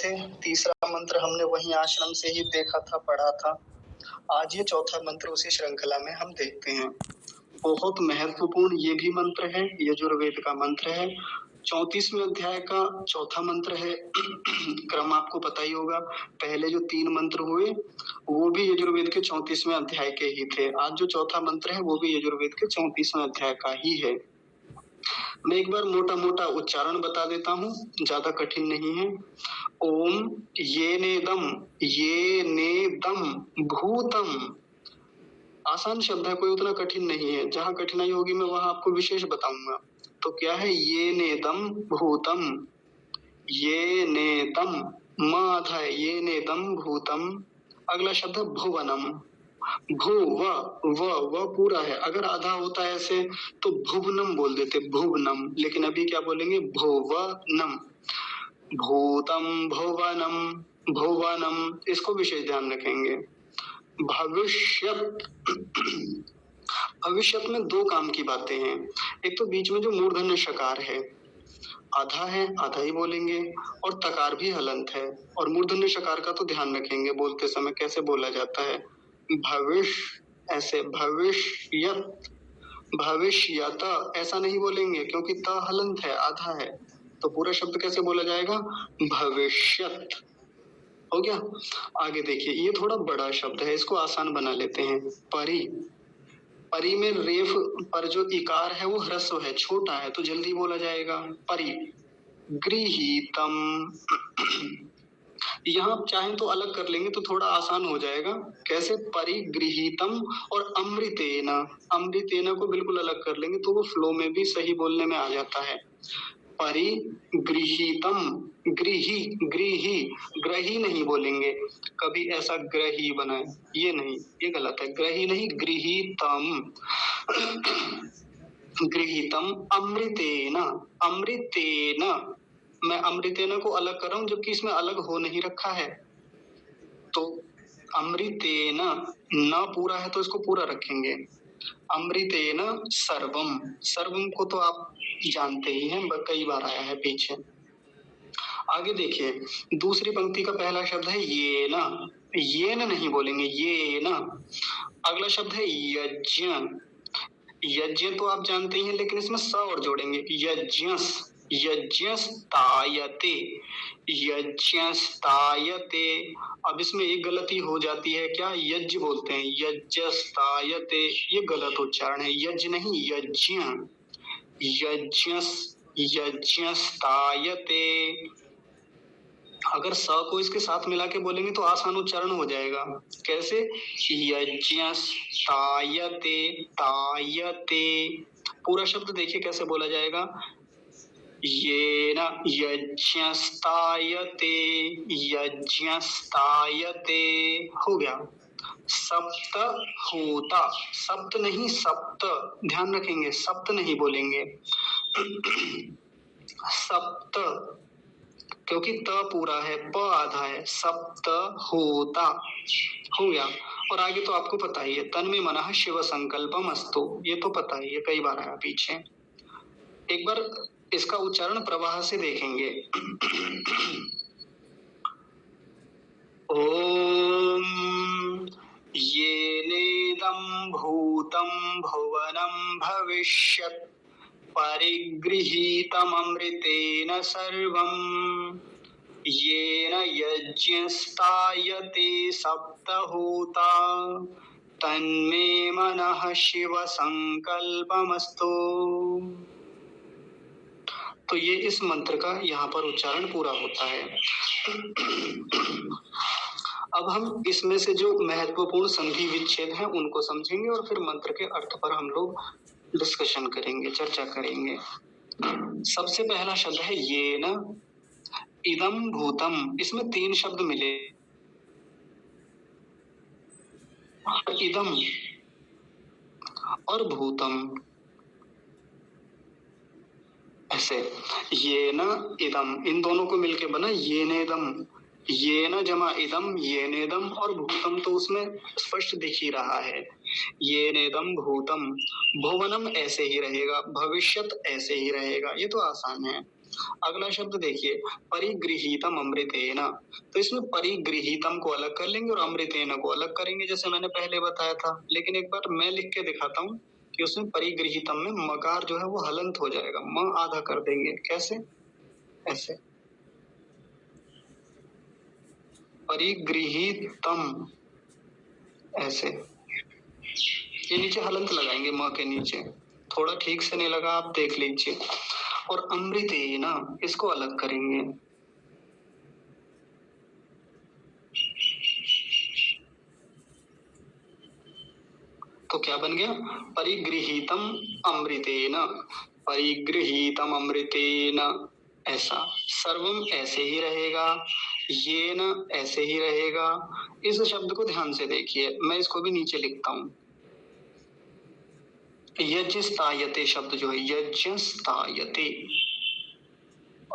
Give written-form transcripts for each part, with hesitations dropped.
थे। तीसरा मंत्र हमने वहीं आश्रम से ही देखा था, पढ़ा था। आज ये चौथा मंत्र उसी श्रृंखला में हम देखते हैं। बहुत महत्वपूर्ण ये भी मंत्र है, यजुर्वेद का मंत्र है। 34वें अध्याय का चौथा मंत्र है। क्रम आपको पता ही होगा, पहले जो 3 मंत्र हुए वो भी यजुर्वेद के 34वें अध्याय के ही थे। आज जो चौथा मंत्र है वो भी यजुर्वेद के 34वें अध्याय का ही है। मैं एक बार मोटा मोटा उच्चारण बता देता हूँ, ज्यादा कठिन नहीं है। ओम ये नेदम भूतम। आसान शब्द है, कोई उतना कठिन नहीं है। जहाँ कठिनाई होगी मैं वहां आपको विशेष बताऊंगा। तो क्या है, ये नेदम भूतम, ये नेदम म आधा है, ये नेदम भूतम। अगला शब्द है भुवनम। भू व पूरा है। अगर आधा होता है ऐसे तो भुवनम बोल देते, भुवनम। लेकिन अभी क्या बोलेंगे, भुवनम। भूतम भुवनम, भुवनम, इसको विशेष ध्यान रखेंगे। भविष्यत। भविष्यत में 2 काम की बातें हैं। एक तो बीच में जो मूर्धन्य शकार है, आधा है, आधा ही बोलेंगे, और तकार भी हलंत है। और मूर्धन्य शकार का तो ध्यान रखेंगे बोलते समय कैसे बोला जाता है। भविष्य ऐसे, भविष्यत, भविष्यत ऐसा नहीं बोलेंगे क्योंकि त हलंत है, आधा है। तो पूरा शब्द कैसे बोला जाएगा, भविष्यत। हो गया। आगे देखिए, ये थोड़ा बड़ा शब्द है, इसको आसान बना लेते हैं। परि। परि में रेफ पर जो इकार है वो ह्रस्व है, छोटा है, तो जल्दी बोला जाएगा। परि। गृहीतम। यहाँ आप चाहें तो अलग कर लेंगे तो थोड़ा आसान हो जाएगा। कैसे, परिगृहीतम और अमृतेन। अमृतेन को बिल्कुल अलग कर लेंगे तो वो फ्लो में भी सही बोलने में आ जाता है। परिगृहीतम, गृही, गृही, ग्रही नहीं बोलेंगे कभी, ऐसा ग्रही बनाए, ये नहीं, ये गलत है। ग्रही नहीं, गृहीतम। गृहीतम अमृतेन, अमृतेन। मैं अमृतेन को अलग कर रहा हूं जबकि इसमें अलग हो नहीं रखा है। तो अमृतेन, न पूरा है तो इसको पूरा रखेंगे। अमृतेन सर्वम। सर्वम को तो आप जानते ही हैं, कई बार आया है पीछे। आगे देखिए, दूसरी पंक्ति का पहला शब्द है ये ना, ये न नहीं बोलेंगे, ये ना। अगला शब्द है यज्ञ। यज्ञ तो आप जानते ही हैं, लेकिन इसमें स और जोड़ेंगे, यज्ञस, यज्ञस्तायते, यज्ञस्तायते। अब इसमें एक गलती हो जाती है, क्या, यज्ञ बोलते हैं, यज्ञस्तायते, ये गलत उच्चारण है। यज्ञ नहीं, यज्ञ, यज्ञस, यज्ञस्तायते। अगर स को इसके साथ मिला के बोलेंगे तो आसान उच्चारण हो जाएगा। कैसे, यज्ञस्तायते, तायते। पूरा शब्द देखिए कैसे बोला जाएगा, येन यज्ञस्तायते, यज्ञस्तायते। हो गया। सप्त होता, सप्त नहीं सप्त, ध्यान रखेंगे, सप्त नहीं बोलेंगे। सप्त, क्योंकि त पूरा है, प आधा है। सप्त होता, हो गया। और आगे तो आपको पता ही है, तन्मे मनः शिव संकल्पम अस्तु, ये तो पता ही है, कई बार आया पीछे। एक बार इसका उच्चारण प्रवाह से देखेंगे। ओम येनेदं भूतं भुवनं भविष्यत् परिगृहीतममृतेन सर्वम् येन यज्ञस्तायते सप्तहोता तन्मे मनः शिव संकल्पमस्तु। तो ये इस मंत्र का यहाँ पर उच्चारण पूरा होता है। अब हम इसमें से जो महत्वपूर्ण संधि विच्छेद हैं उनको समझेंगे और फिर मंत्र के अर्थ पर हम लोग डिस्कशन करेंगे, चर्चा करेंगे। सबसे पहला शब्द है ये न इदम भूतम। इसमें 3 शब्द मिले, इदम और भूतम। ऐसे, ये न इदम, इन दोनों को मिलके बना ये नेदम। ये न जमा इदम, ये नेदम, और भूतम तो उसमें स्पष्ट दिख ही रहा है, ये नेदम भूतम। भुवनम ऐसे ही रहेगा, भविष्यत ऐसे ही रहेगा, ये तो आसान है। अगला शब्द देखिए, परिगृहीतम अमृतेन। तो इसमें परिगृहीतम को अलग कर लेंगे और अमृतेन को अलग करेंगे, जैसे मैंने पहले बताया था। लेकिन एक बार मैं लिख के दिखाता हूँ कि उसमें परिगृहीतम में मकार जो है वो हलंत हो जाएगा, म आधा कर देंगे। कैसे? ऐसे, परिगृहीतम, ऐसे। ये नीचे हलंत लगाएंगे म के नीचे। थोड़ा ठीक से नहीं लगा, आप देख लीजिए। और अमृतेन, इसको अलग करेंगे। तो क्या बन गया? परिगृहीतम अमृतेन, परिगृहीतम अमृतेन, ऐसा। सर्वम ऐसे ही रहेगा, ये न ऐसे ही रहेगा। इस शब्द को ध्यान से देखिए, मैं इसको भी नीचे लिखता हूं। यज्ञस्तायते शब्द जो है, यज्ञस्तायते,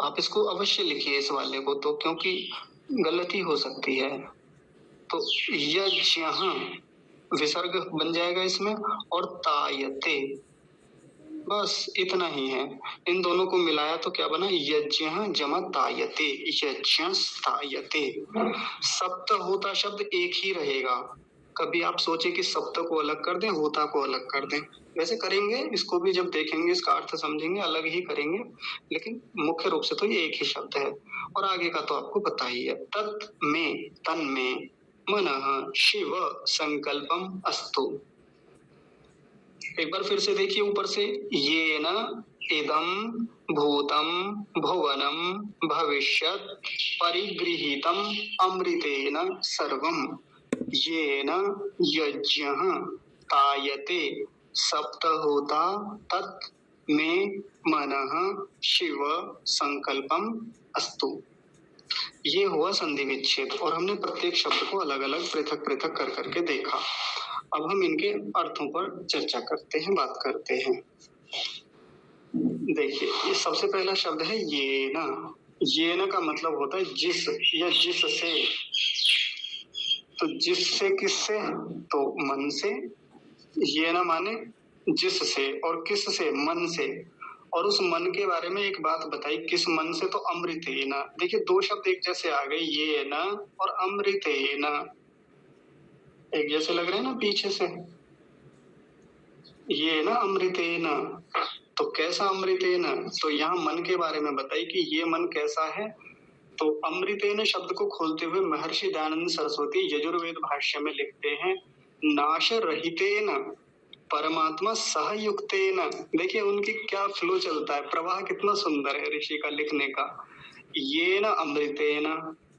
आप इसको अवश्य लिखिए इस वाले को, तो क्योंकि गलती हो सकती है। तो यज्ञ विसर्ग बन जाएगा इसमें, और तायते, बस इतना ही है। इन दोनों को मिलाया तो क्या बना? यज्ञ जमा तायते, यज्ञस्तायते। सप्त होता शब्द एक ही रहेगा। कभी आप सोचे कि सप्त को अलग कर दें, होता को अलग कर दें, वैसे करेंगे। इसको भी जब देखेंगे, इसका अर्थ समझेंगे, अलग ही करेंगे, लेकिन मुख्य रूप से तो ये एक ही शब्द है। और आगे का तो आपको पता ही है। तत् में, तन में, मनः शिव संकल्पम अस्तु। एक बार फिर से देखिए ऊपर से, ये न इदम भूतम भुवनम भविष्यत परिगृहीतम अमृतेन सर्वम, येन यज्ञः तायते सप्त होता तत् में मनः शिव संकल्पम अस्तु। ये हुआ संधि विच्छेद, और हमने प्रत्येक शब्द को अलग अलग पृथक पृथक कर करके देखा। अब हम इनके अर्थों पर चर्चा करते हैं, बात करते हैं। देखिए, ये सबसे पहला शब्द है ये ना। ये ना का मतलब होता है जिस या जिससे। तो जिससे किससे? तो मन से। ये ना माने जिससे, और किससे? मन से। और उस मन के बारे में एक बात बताई, किस मन से? तो अमृतेन। देखिए दो शब्द एक जैसे आ गए, ये ना और अमृतेन, एक जैसे लग रहे हैं ना पीछे से। ये ना अमृतेन, तो कैसा अमृतेन? तो यहाँ मन के बारे में बताई कि ये मन कैसा है। तो अमृतेन शब्द को खोलते हुए महर्षि दयानंद सरस्वती यजुर्वेद भाष्य में लिखते हैं, नाश रहितेन परमात्मा सहयुक्तेन। देखिए उनकी क्या फ्लो चलता है, प्रवाह कितना सुंदर है ऋषि का लिखने का। ये न अमृतेन,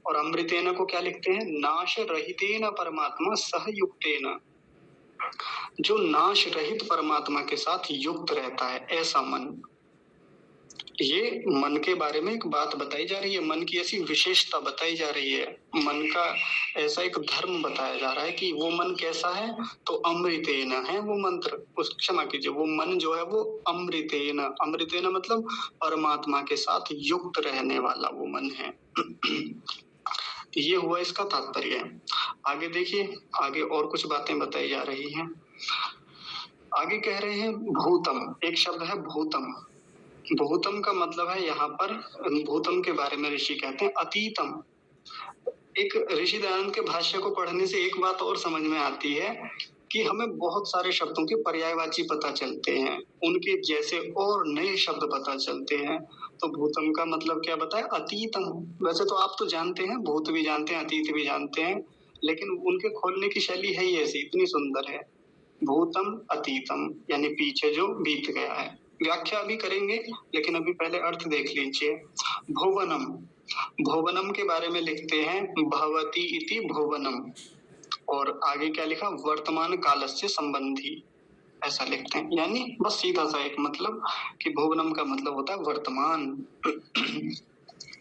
और अमृतेन को क्या लिखते हैं? नाश रहितेन परमात्मा सहयुक्तेन। जो नाश रहित परमात्मा के साथ युक्त रहता है, ऐसा मन। ये मन के बारे में एक बात बताई जा रही है, मन की ऐसी विशेषता बताई जा रही है, मन का ऐसा एक धर्म बताया जा रहा है कि वो मन कैसा है। तो अमृतेन है वो मंत्र, उस क्षमा कीजिए, वो मन जो है वो अमृतेन, अमृतेन मतलब परमात्मा के साथ युक्त रहने वाला वो मन है। ये हुआ इसका तात्पर्य। आगे देखिए, आगे और कुछ बातें बताई जा रही हैं। आगे कह रहे हैं भूतम, एक शब्द है भूतम। भूतम का मतलब है यहाँ पर, भूतम के बारे में ऋषि कहते हैं अतीतम। एक ऋषि दयानंद के भाष्य को पढ़ने से एक बात और समझ में आती है कि हमें बहुत सारे शब्दों के पर्यायवाची पता चलते हैं, उनके जैसे और नए शब्द पता चलते हैं। तो भूतम का मतलब क्या बताया? अतीतम। वैसे तो आप तो जानते हैं, भूत भी जानते हैं, अतीत भी जानते हैं, लेकिन उनके खोलने की शैली है ही ऐसी, इतनी सुंदर है। भूतम अतीतम यानी पीछे जो बीत गया है। व्याख्या भी करेंगे, लेकिन अभी पहले अर्थ देख लीजिए। भुवनम, भुवनम के बारे में लिखते हैं भवती इति भुवनम, और आगे क्या लिखा? वर्तमान काल से संबंधी, ऐसा लिखते हैं। यानी बस सीधा सा एक मतलब कि भुवनम का मतलब होता है वर्तमान।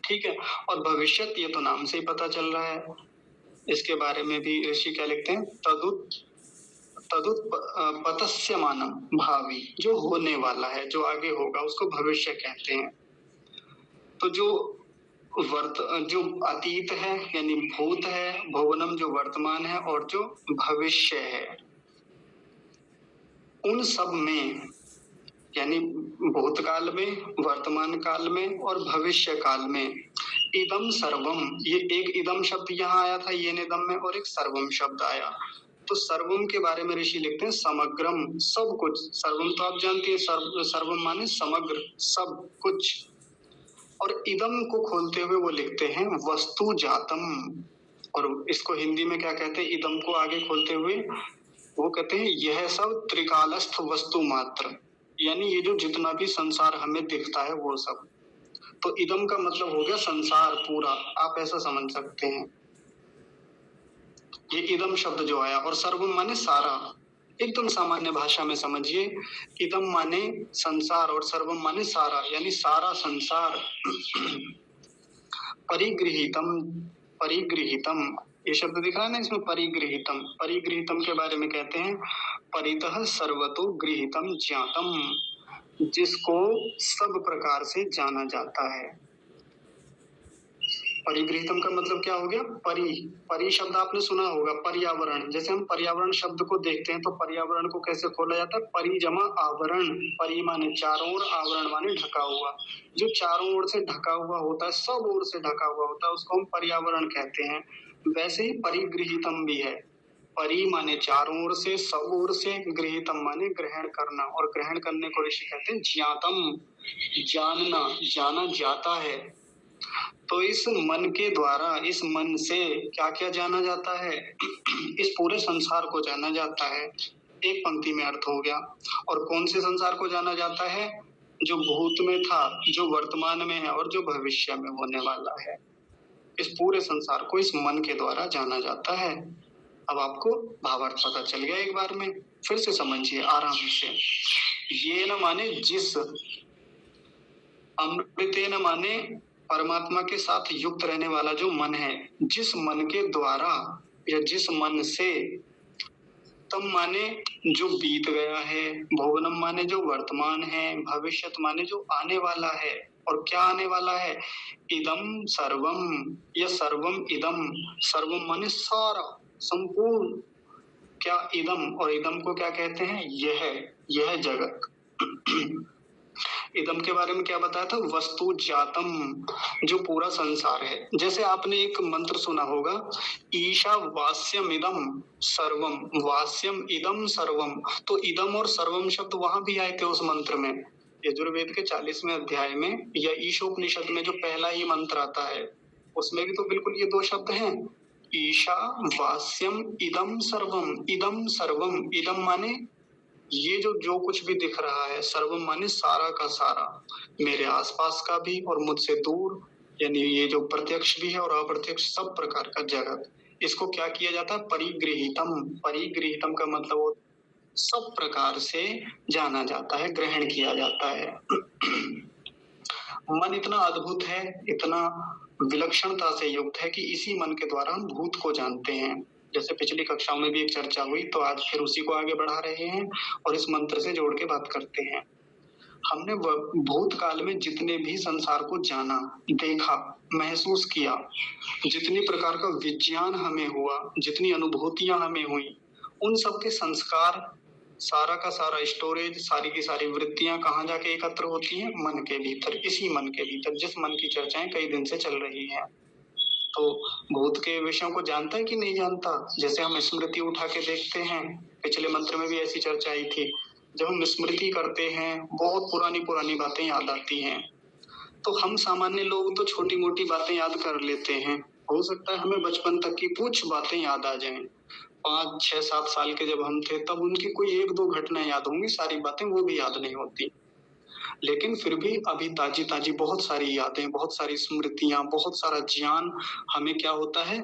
ठीक है। और भविष्यत ये तो नाम से ही पता चल रहा है। इसके बारे में भी ऋषि क्या लिखते हैं? तदुत्पत्स्यमानम, भावी, जो होने वाला है, जो आगे होगा, उसको भविष्य कहते हैं। तो जो अतीत है यानी भूत है, भुवनम जो वर्तमान है, और जो भविष्य है, उन सब में यानी भूतकाल में, वर्तमान काल में और भविष्य काल में इदम सर्वम, ये एक इदम शब्द यहाँ आया था ये निदम में, और एक सर्वम शब्द आया। तो सर्वम के बारे में ऋषि लिखते हैं समग्रम, सब कुछ। सर्वम तो आप जानते हैं, सर्वम माने समग्र, सब कुछ। और इदम को खोलते हुए वो लिखते हैं वस्तु जातम, और इसको हिंदी में क्या कहते हैं, इदम को आगे खोलते हुए वो कहते हैं यह सब त्रिकालस्थ वस्तु मात्र, यानी ये जो जितना भी संसार हमें दिखता है वो सब। तो इदम का मतलब हो गया संसार पूरा, आप ऐसा समझ सकते हैं। ये इदम शब्द जो आया, और सर्वम माने सारा, एकदम सामान्य भाषा में समझिए। इदम माने संसार और सर्वम माने सारा, यानी सारा संसार। परिगृहीतम, परिगृहीतम ये शब्द दिख रहा है ना इसमें, परिगृहीतम। परिगृहीतम के बारे में कहते हैं परितः सर्वतो गृहीतम ज्ञातम, जिसको सब प्रकार से जाना जाता है। परिगृहीतम का मतलब क्या हो गया, परि शब्द आपने सुना होगा, पर्यावरण। जैसे हम पर्यावरण शब्द को देखते हैं तो पर्यावरण को कैसे खोला जाता है, परि जमा आवरण। परि माने चारों ओर, आवरण माने ढका हुआ। जो चारों ओर से ढका हुआ होता है, सब ओर से ढका हुआ होता है, उसको हम पर्यावरण कहते हैं। वैसे ही परिगृहीतम भी है। परि माने चारों ओर से, सब ओर से, गृहीतम माने ग्रहण करना, और ग्रहण करने को ऋषि कहते हैं ज्ञातम, जानना, जाना जाता है। तो इस मन के द्वारा, इस मन से क्या क्या जाना जाता है, इस पूरे संसार को जाना जाता है। एक पंक्ति में अर्थ हो गया। और कौन से संसार को जाना जाता है, जो भूत में था, जो वर्तमान में है और जो भविष्य में होने वाला है। इस पूरे संसार को इस मन के द्वारा जाना जाता है। अब आपको भावार्थ पता चल गया एक बार में, फिर से समझिए आराम से। ये न माने जिस, अमृतेन माने परमात्मा के साथ युक्त रहने वाला जो मन है, जिस मन के द्वारा या जिस मन से, तम माने जो बीत गया है, भुवनम माने जो वर्तमान है, भविष्यत माने जो आने वाला है। और क्या आने वाला है, इदम सर्वम, या सर्वम इदम, सर्वम माने सारा, संपूर्ण। क्या इदम, और इदम को क्या कहते हैं, यह जगत। इदम के बारे में क्या बताया था, वस्तु जातम, जो पूरा संसार है। जैसे आपने एक मंत्र सुना होगा, ईशा वास्यम इदम सर्वम, वास्यम इदम सर्वम। तो इदम और सर्वम शब्द वहां भी आए थे उस मंत्र में। यजुर्वेद के 40वें अध्याय में या ईशोपनिषद में जो पहला ही मंत्र आता है, उसमें भी तो बिल्कुल ये दो शब्द हैं, ईशा वास्यम इदम सर्वम। इदम सर्वम, इदम माने ये जो कुछ भी दिख रहा है, सर्वम माने सारा का सारा, मेरे आसपास का भी और मुझसे दूर, यानी ये जो प्रत्यक्ष भी है और अप्रत्यक्ष सब प्रकार का जगत। इसको क्या किया जाता है, परिगृहीतम। परिगृहीतम का मतलब सब प्रकार से जाना जाता है, ग्रहण किया जाता है। मन इतना अद्भुत है, इतना विलक्षणता से युक्त है कि इसी मन के द्वारा हम भूत को जानते हैं। जैसे पिछली कक्षाओं में भी एक चर्चा हुई, तो आज फिर उसी को आगे बढ़ा रहे हैं और इस मंत्र से जोड़ के बात करते हैं। हमने भूतकाल में जितने भी संसार को जाना, देखा, महसूस किया, जितनी प्रकार का विज्ञान हमें हुआ, जितनी अनुभूतियां हमें हुई, उन सब के संस्कार, सारा का सारा स्टोरेज, सारी की सारी वृत्तियां कहाँ जाके एकत्र होती हैं, मन के भीतर। इसी मन के भीतर, जिस मन की चर्चाएं कई दिन से चल रही हैं। तो भूत के विषयों को जानता है कि नहीं जानता। जैसे हम स्मृति उठा के देखते हैं, पिछले मंत्र में भी ऐसी चर्चा आई थी, जब हम स्मृति करते हैं बहुत पुरानी पुरानी बातें याद आती हैं। तो हम सामान्य लोग तो छोटी मोटी बातें याद कर लेते हैं, हो सकता है हमें बचपन तक की कुछ बातें याद आ जाएं। 5, 6, 7 साल के जब हम थे तब उनकी कोई 1-2 घटनाएं याद होंगी, सारी बातें वो भी याद नहीं होती। लेकिन फिर भी अभी ताजी ताजी बहुत सारी यादें, बहुत सारी स्मृतियां, बहुत सारा ज्ञान हमें क्या होता है,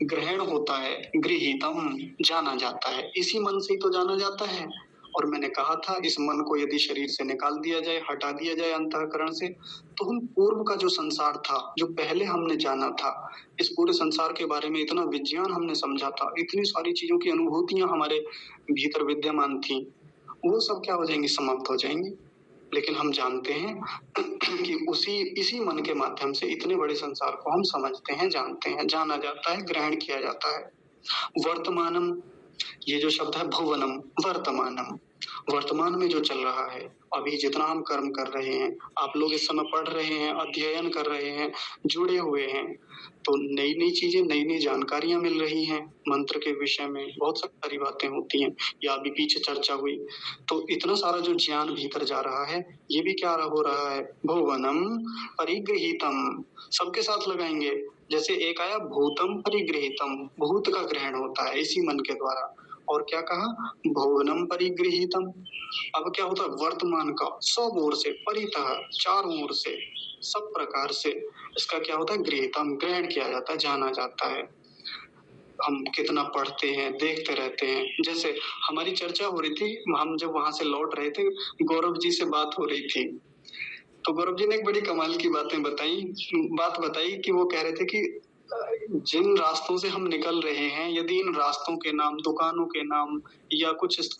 ग्रहण होता है। गृहीतम, जाना जाता है, इसी मन से ही तो जाना जाता है। और मैंने कहा था, इस मन को यदि शरीर से निकाल दिया जाए, हटा दिया जाए अंतःकरण से, तो हम पूर्व का जो संसार था, जो पहले हमने जाना था, इस पूरे संसार के बारे में इतना विज्ञान हमने समझा था, इतनी सारी चीजों की अनुभूतियां हमारे भीतर विद्यमान थी, वो सब क्या हो जाएंगी, समाप्त हो जाएंगी। लेकिन हम जानते हैं कि इसी मन के माध्यम से इतने बड़े संसार को हम समझते हैं, जानते हैं, जाना जाता है, ग्रहण किया जाता है। वर्तमानम, ये जो शब्द है भुवनम, वर्तमानम, वर्तमान में जो चल रहा है, अभी जितना हम कर्म कर रहे हैं, आप लोग इस समय पढ़ रहे हैं, अध्ययन कर रहे हैं, जुड़े हुए हैं, तो नई-नई चीज़ें, नई-नई जानकारियाँ मिल रही हैं, मंत्र के विषय में बहुत सारी बातें होती हैं, या अभी पीछे चर्चा हुई। तो इतना सारा जो ज्ञान भीतर जा रहा है, ये भी क्या हो रहा है? भुवनम परिगृहीतम, सबके साथ लगाएँगे। जैसे एक आया भूतम परिगृहीतम, भूत का ग्रहण होता है इसी मन के द्वारा। और क्या कहा? भुवनम परिगृहीतम। अब क्या होता है? वर्तमान का सब ओर से, परितः, चारों ओर से, सब प्रकार से इसका क्या होता है? गृहीतम, ग्रहण किया जाता है, जाना जाता है। हम कितना पढ़ते हैं, देखते रहते हैं। जैसे हमारी चर्चा हो रही थी, हम जब वहाँ से लौट रहे थे, गौरव जी से बात हो रही थी। तो गौरव जी ने एक बड़ी कमाल की बात बताई कि वो कह रहे थे कि जिन रास्तों से हम निकल रहे हैं, यदि इन रास्तों के नाम, दुकानों के नाम या कुछ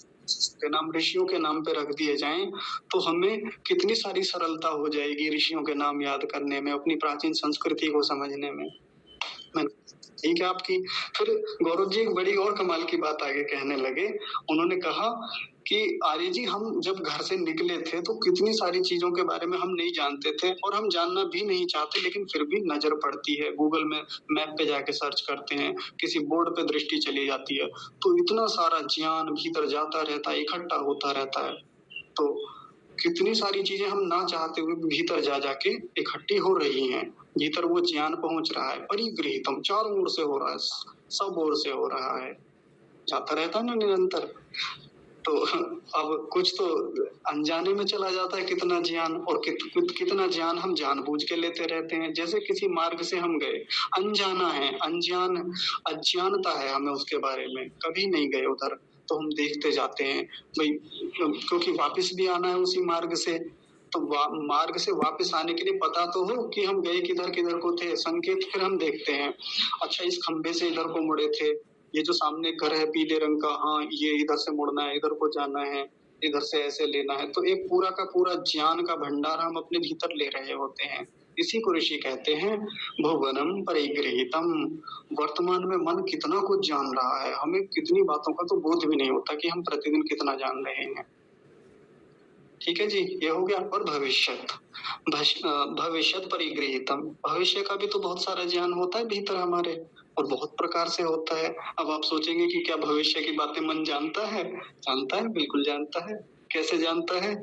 के नाम ऋषियों के नाम पे रख दिए जाएँ, तो हमें कितनी सारी सरलता हो जाएगी ऋषियों के नाम याद करने में, अपनी प्राचीन संस्कृति को समझने में। ठीक है आपकी। फिर गौरव जी एक बड़ी और कमाल की बात आगे कहने लगे। उन्होंने कहा कि आर्य जी, हम जब घर से निकले थे तो कितनी सारी चीज़ों के बारे में हम नहीं जानते थे और हम जानना भी नहीं चाहते, लेकिन फिर भी नज़र पड़ती है। गूगल में मैप पे जाके सर्च करते हैं, किसी बोर्ड पे दृष्टि चली जाती है, तो इतना सारा ज्ञान भीतर जाता रहता है, इकट्ठा होता रहता है। तो कितनी सारी चीज़ें हम ना चाहते हुए भी भीतर जा जाके इकट्ठी हो रही हैं। भीतर वो ज्ञान पहुँच रहा है, परिगृहीतम, चारों ओर से हो रहा है, सब ओर से हो रहा है, जाता रहता है ना निरंतर। तो अब कुछ तो अनजाने में चला जाता है कितना ज्ञान, और कितना ज्ञान हम जानबूझ के लेते रहते हैं। जैसे किसी मार्ग से हम गए, अनजाना है, अज्ञानता है हमें उसके बारे में, कभी नहीं गए उधर, तो हम देखते जाते हैं भाई, क्योंकि वापस भी आना है उसी मार्ग से। तो मार्ग से वापस आने के लिए पता तो हो कि हम गए किधर को थे, संकेत फिर हम देखते हैं। अच्छा, इस खंबे से इधर को मुड़े थे, ये जो सामने घर है पीले रंग का, हाँ ये इधर से मुड़ना है, इधर को जाना है, इधर से ऐसे लेना है। तो एक पूरा का पूरा ज्ञान का भंडार हम अपने भीतर ले रहे होते हैं। इसी को ऋषि कहते हैं भुवनम परिगृहीतम। वर्तमान में मन कितना कुछ जान रहा है, हमें कितनी बातों का तो बोध भी नहीं होता कि हम प्रतिदिन कितना जान रहे हैं। ठीक है जी, ये हो गया। और भविष्यत परिगृहीतम, भविष्य का भी तो बहुत सारा ज्ञान होता है भीतर हमारे, और बहुत प्रकार से होता है। अब आप सोचेंगे कि क्या भविष्य की बातें मन जानता है? जानता है, बिल्कुल जानता है। कैसे जानता है?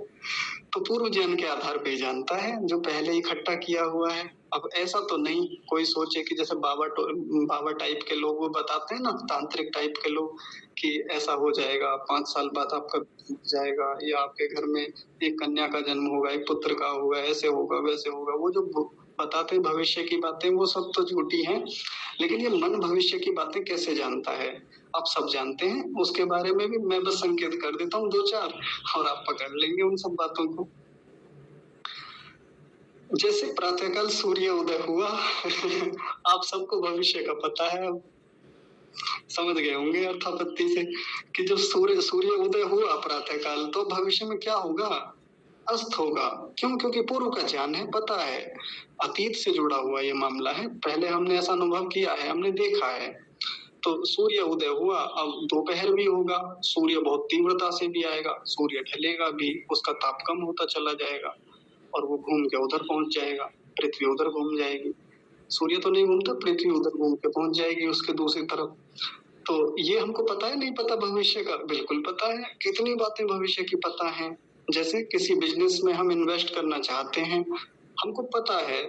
तो पूर्व ज्ञान के आधार पे ही जानता है, जो पहले इकट्ठा किया हुआ है। अब ऐसा तो नहीं कोई सोचे कि जैसे बाबा टाइप के लोग वो बताते हैं ना, तांत्रिक टाइप के लोग, कि ऐसा हो जाएगा, 5 साल बाद आपका जाएगा, या आपके घर में एक कन्या का जन्म होगा, एक पुत्र का होगा, ऐसे होगा, वैसे होगा। वो जो बताते हैं भविष्य की बातें, वो सब तो झूठी हैं। लेकिन ये मन भविष्य की बातें कैसे जानता है? आप सब जानते हैं, उसके बारे में भी मैं बस संकेत कर देता हूँ 2-4, और आप पकड़ लेंगे उन सब बातों को। जैसे प्रातःकाल सूर्य उदय हुआ आप सबको भविष्य का पता है, अब समझ गए होंगे अर्थापत्ति से, कि जब सूर्य उदय हुआ प्रातःकाल, तो भविष्य में क्या होगा? अस्त होगा। क्यों? क्योंकि पूर्व का ज्ञान है, पता है, अतीत से जुड़ा हुआ ये मामला है, पहले हमने ऐसा अनुभव किया है, हमने देखा है। तो सूर्य उदय हुआ, अब दोपहर भी होगा, सूर्य बहुत तीव्रता से भी आएगा, सूर्य ढलेगा भी, उसका ताप कम होता चला जाएगा, और वो घूम के उधर पहुंच जाएगा, पृथ्वी उधर घूम जाएगी। सूर्य तो नहीं घूमता, पृथ्वी उधर घूम के पहुंच जाएगी उसके दूसरी तरफ। तो ये हमको पता है, नहीं पता भविष्य का? बिल्कुल पता है, कितनी बातें भविष्य की पता है। जैसे किसी बिजनेस में हम इन्वेस्ट करना चाहते हैं, हमको पता है,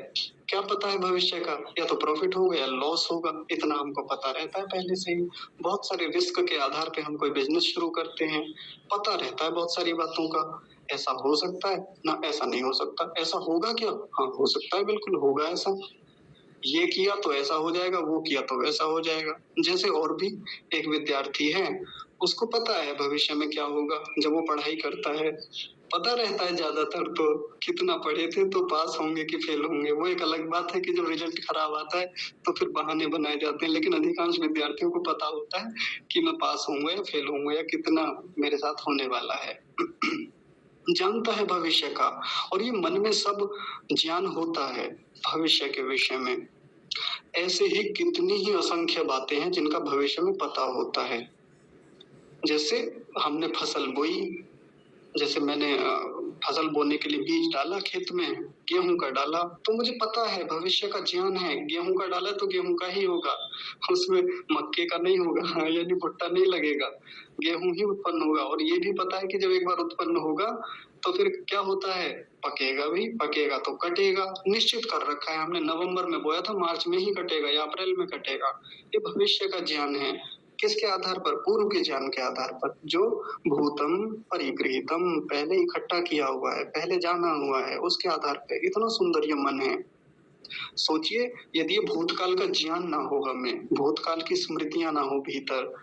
क्या पता है भविष्य का? या तो प्रॉफिट होगा या लॉस होगा, इतना हमको पता रहता है पहले से ही। बहुत सारे रिस्क के आधार पे हम कोई बिजनेस शुरू करते हैं, पता रहता है बहुत सारी बातों का। ऐसा हो सकता है ना, ऐसा नहीं हो सकता। ऐसा होगा क्या? हाँ, हो सकता है, बिल्कुल होगा ऐसा। ये किया तो ऐसा हो जाएगा, वो किया तो वैसा हो जाएगा। जैसे और भी एक विद्यार्थी है, उसको पता है भविष्य में क्या होगा। जब वो पढ़ाई करता है, पता रहता है ज्यादातर तो, कितना पढ़े थे तो पास होंगे कि फेल होंगे। वो एक अलग बात है कि जब रिजल्ट खराब आता है तो फिर बहाने बनाए जाते हैं, लेकिन अधिकांश विद्यार्थियों को पता होता है कि मैं पास होऊंगा या फेल होऊंगा, या कितना मेरे साथ होने वाला है। जानता है भविष्य का, और ये मन में सब ज्ञान होता है भविष्य के विषय में। ऐसे ही कितनी ही असंख्य बातें हैं जिनका भविष्य में पता होता है। जैसे हमने फसल बोई, जैसे मैंने फसल बोने के लिए बीज डाला खेत में, गेहूँ का डाला, तो मुझे पता है, भविष्य का ज्ञान है, गेहूँ का डाला तो गेहूँ का ही होगा, उसमें मक्के का नहीं होगा यानी भुट्टा नहीं लगेगा, गेहूँ ही उत्पन्न होगा। और ये भी पता है कि जब एक बार उत्पन्न होगा, तो फिर क्या होता है, पकेगा भी, पकेगा तो कटेगा, निश्चित कर रखा है हमने, नवंबर में बोया था, मार्च में ही कटेगा या अप्रैल में कटेगा। ये भविष्य का ज्ञान है। किसके आधार पर? पूर्व के ज्ञान के आधार पर, जो भूतम परिगृहीतम, पहले इकट्ठा किया हुआ है, पहले जाना हुआ है, उसके आधार पर। इतना सुंदर ये मन है। सोचिए, यदि ये भूतकाल का ज्ञान ना हो, हमें भूतकाल की स्मृतियां ना हो भीतर,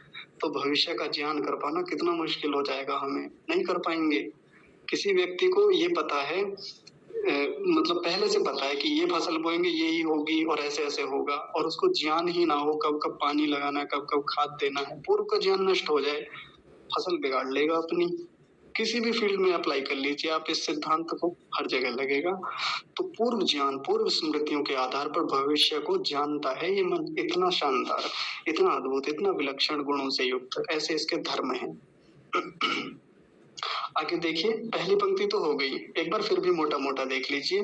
तो भविष्य का ज्ञान कर पाना कितना मुश्किल हो जाएगा, हमें नहीं कर पाएंगे। किसी व्यक्ति को ये पता है, मतलब पहले से पता है कि ये फसल बोएंगे यही होगी और ऐसे ऐसे होगा, और उसको ज्ञान ही ना हो कब कब पानी लगाना है, कब कब खाद देना है, पूर्व का ज्ञान नष्ट हो जाए, फसल बिगाड़ लेगा अपनी। किसी भी फील्ड में अप्लाई कर लीजिए आप इस सिद्धांत को, हर जगह लगेगा। तो पूर्व ज्ञान, पूर्व स्मृतियों के आधार पर भविष्य को जानता है ये मन, इतना शानदार, इतना अद्भुत, इतना विलक्षण गुणों से युक्त, ऐसे इसके धर्म हैं। आगे देखिए, पहली पंक्ति तो हो गई, एक बार फिर भी मोटा मोटा देख लीजिए।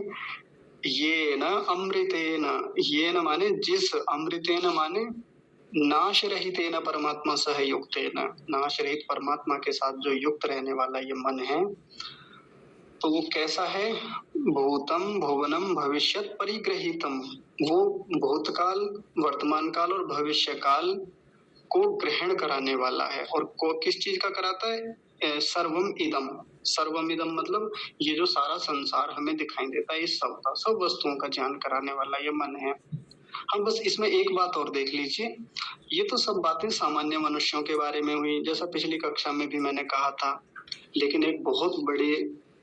ये न अमृतेन, ये न माने जिस, अमृतेन माने नाश रहितेन परमात्मा सह युक्तेन, नाश रहित परमात्मा के साथ जो युक्त रहने वाला ये मन है, तो वो कैसा है? भूतम भुवनम भविष्यत परिग्रहीतम, वो भूतकाल, वर्तमान काल और भविष्य काल को ग्रहण कराने वाला है। और को किस चीज का कराता है? सर्वम इदम, सर्वम इदम मतलब ये जो सारा संसार हमें दिखाई देता है, इस सब का, सब वस्तुओं का ज्ञान कराने वाला ये मन है। हम बस इसमें एक बात और देख लीजिए, ये तो सब बातें सामान्य मनुष्यों के बारे में हुई, जैसा पिछली कक्षा में भी मैंने कहा था। लेकिन एक बहुत बड़े